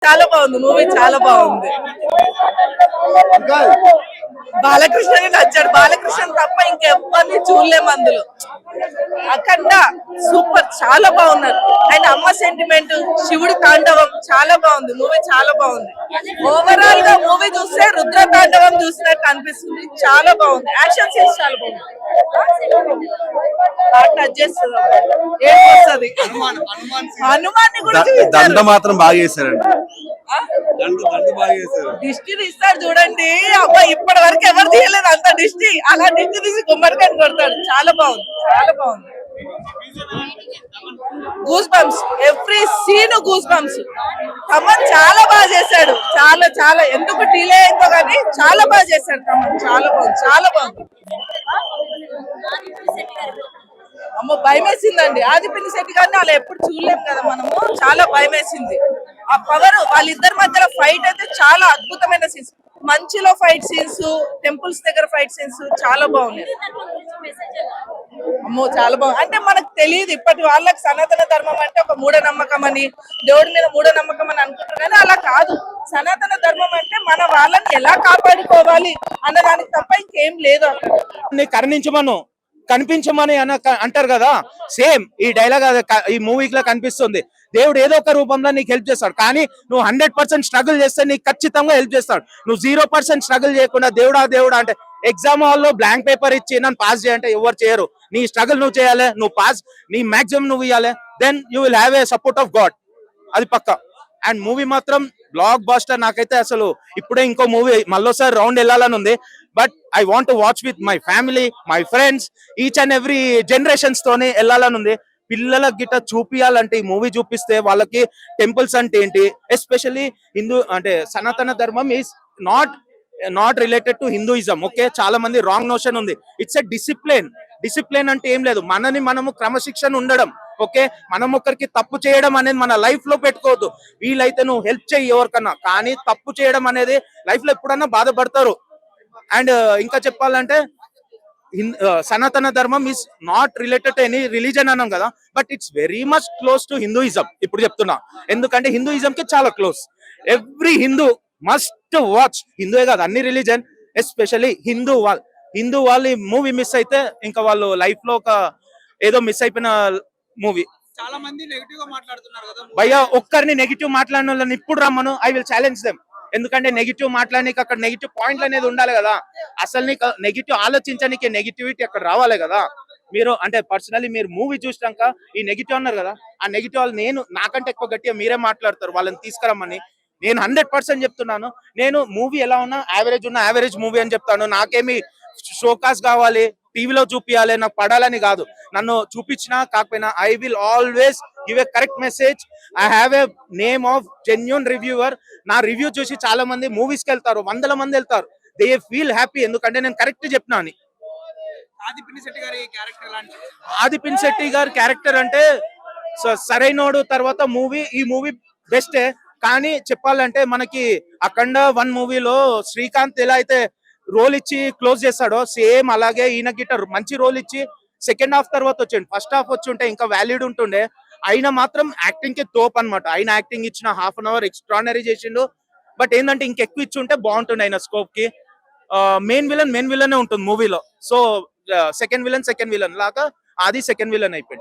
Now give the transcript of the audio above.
చాలా బాగుంది మూవీ, చాలా బాగుంది. బాలకృష్ణని నచ్చాడు. బాలకృష్ణ తప్ప ఇంకెవ్వరిని చూడలేము అందులో. అఖండ సూపర్, చాలా బాగున్నారు. అండ్ అమ్మ సెంటిమెంట్, శివుడి తాండవం చాలా బాగుంది. మూవీ చాలా బాగుంది. ఓవరాల్ గా మూవీ చూస్తే రుద్ర తాండవం చూసినట్టు అనిపిస్తుంది. చాలా బాగుంది. యాక్షన్ సీన్స్ చాలా బాగుంది. టచ్ చేస్తుంది, ఏమొస్తుంది. హనుమాన్ని కూడా దండ మాత్రం బాగా చేశారండి. దిష్టి తీస్తాడు చూడండి. అబ్బా, ఇప్పటి వరకు ఎవరు తీయలేదు అంత దిష్టి. అలా దిష్టి తీసి గుమ్మడికాయని కొడతాడు. చాలా బాగుంది, చాలా బాగుంది. Goose bumps, every scene goose bumps. Thaman చాలా బాగా చేశాడు. చాలా చాలా, ఎందుకు డిలే అయిందో కానీ చాలా బాగా చేశాడు తమన్. చాలా బాగుంది, చాలా బాగుంది. అమ్మ, భయం వేసిందండి. ఆదిపిల్లి శెట్టి గారిని అలా ఎప్పుడు చూడలేము కదా మనము. చాలా భయం వేసింది. ఆ పవర్, వాళ్ళిద్దరి మధ్యలో ఫైట్ అయితే చాలా అద్భుతమైన సీన్స్. మంచిలో ఫైట్ సీన్స్, టెంపుల్స్ దగ్గర ఫైట్ సీన్స్ చాలా బాగున్నాయి. అమ్మో, చాలా బాగుంది. అంటే మనకు తెలియదు, ఇప్పటి వాళ్ళకి సనాతన ధర్మం అంటే ఒక మూఢనమ్మకం అని, దేవుడి మీద మూఢనమ్మకం అని అనుకుంటున్నాను. అలా కాదు. సనాతన ధర్మం అంటే మన వాళ్ళని ఎలా కాపాడుకోవాలి అన్నదానికి తప్ప ఇంకేం లేదు అక్కడ. కరుణించమను, కనిపించమని అంటారు కదా, సేమ్ ఈ డైలాగ్ ఈ మూవీలో కనిపిస్తుంది. దేవుడు ఏదో ఒక రూపంలో నీకు హెల్ప్ చేస్తాడు. కానీ నువ్వు 100% స్ట్రగుల్ చేస్తే నీకు ఖచ్చితంగా హెల్ప్ చేస్తాడు. నువ్వు 0% స్ట్రగుల్ చేయకుండా దేవుడా దేవుడా అంటే, ఎగ్జామ్ హాల్లో బ్లాంక్ పేపర్ ఇచ్చి నన్ను పాస్ చేయంటే ఎవరు చేయరు. నీ స్ట్రగుల్ నువ్వు చేయాలి, నువ్వు పాస్, నీ మాక్సిమం నువ్వు ఇవ్వాలి. Then you will have a support of God. అది పక్క. అండ్ మూవీ మాత్రం బ్లాక్ బాస్టర్. నాకైతే అసలు ఇప్పుడే ఇంకో మూవీ మళ్ళీసారి రౌండ్ వెళ్ళాలని ఉంది. But I want to watch with my family, my friends, each and every generations తోనే వెళ్ళాలని ఉంది. పిల్లలకి గిట్ట చూపియాలంటే ఈ మూవీ చూపిస్తే వాళ్ళకి టెంపుల్స్ అంటే ఏంటి, ఎస్పెషల్లీ హిందూ అంటే సనాతన Dharma is not related to Hinduism. Okay, చాలా మంది రాంగ్ నోషన్ ఉంది. It's a discipline. డిసిప్లిన్ అంటే ఏం లేదు, మనము క్రమశిక్షణ ఉండడం. ఓకే, మనం ఒకరికి తప్పు చేయడం అనేది మన లైఫ్ లో పెట్టుకోవద్దు. వీలైతే నువ్వు హెల్ప్ చేయి ఎవరికన్నా, కానీ తప్పు చేయడం అనేది లైఫ్ లో ఎప్పుడన్నా బాధపడతారు. అండ్ ఇంకా చెప్పాలంటే Sanatana Dharma is not related to any religion అన్నాం కదా, but it's very much close to Hinduism. ఇప్పుడు చెప్తున్నా, ఎందుకంటే హిందూయిజం కి చాలా close. Every Hindu must watch. హిందూయే కాదు, అన్ని రిలీజన్, ఎస్పెషల్లీ హిందూ వాళ్ళు ఈ మూవీ మిస్ అయితే ఇంకా వాళ్ళు లైఫ్ లో ఒక ఏదో మిస్ అయిపోయిన మూవీ. చాలా మంది నెగటివ్ గా మాట్లాడుతున్నారు కదా భయ్యా, ఒక్కరిని నెగిటివ్ మాట్లాడిన వాళ్ళని ఇప్పుడు రమ్మను, ఐ విల్ ఛాలెంజ్ దెమ్. ఎందుకంటే నెగిటివ్ మాట్లాడడానికి అక్కడ నెగిటివ్ పాయింట్లు అనేది ఉండాలి కదా. అసలు నీకు నెగిటివ్ ఆలోచించడానికి నెగిటివిటీ అక్కడ రావాలి కదా. మీరు అంటే పర్సనలీ మీరు మూవీ చూసినాక ఈ నెగిటివ్ అన్నారు కదా, ఆ నెగిటివ్ వాళ్ళు నేను నాకంటే ఎక్కువ గట్టిగా మీరే మాట్లాడతారు వాళ్ళని తీసుకురమ్మని. నేను 100% చెప్తున్నాను. నేను మూవీ ఎలా ఉన్నా యావరేజ్ మూవీ అని చెప్తాను. నాకేమి షోకాస్ కావాలి, టీవీలో చూపించాలి, నాకు పడాలని కాదు. నన్ను చూపించినా కాకపోయినా I will always give a correct message. I have a name of genuine reviewer. నా రివ్యూ చూసి చాలా మంది మూవీస్ కి వెళ్తారు, 100 మంది వెళ్తారు. దే ఫీల్ హ్యాపీ, ఎందుకంటే నేను కరెక్ట్ చెప్పినా అని. ఆదిపిల్లి శెట్టి గారి క్యారెక్టర్ లాంటి, ఆదిపిల్లి శెట్టి గారి క్యారెక్టర్ అంటే సరైనోడు తర్వాత ఈ మూవీ బెస్టే. కానీ చెప్పాలంటే మనకి అఖండ 1 మూవీలో శ్రీకాంత్ ఎలా అయితే రోల్ ఇచ్చి క్లోజ్ చేస్తాడో, సేమ్ అలాగే ఈయన గిట్ట మంచి రోల్ ఇచ్చి సెకండ్ హాఫ్ తర్వాత వచ్చిండు. ఫస్ట్ హాఫ్ వచ్చి ఉంటే ఇంకా వ్యాలిడ్ ఉంటుండే. ఆయన మాత్రం యాక్టింగ్ కి తోపు అనమాట. ఆయన యాక్టింగ్ ఇచ్చిన ½ అన్ అవర్ ఎక్స్ట్రానరీ చేసిండు. బట్ ఏంటంటే ఇంకెక్కువ ఇచ్చి ఉంటే బాగుంటుండే ఆయన స్కోప్ కి. మెయిన్ విలన్ ఉంటుంది మూవీలో. సో సెకండ్ విలన్ లాగా అది సెకండ్ విలన్ అయిపోయింది.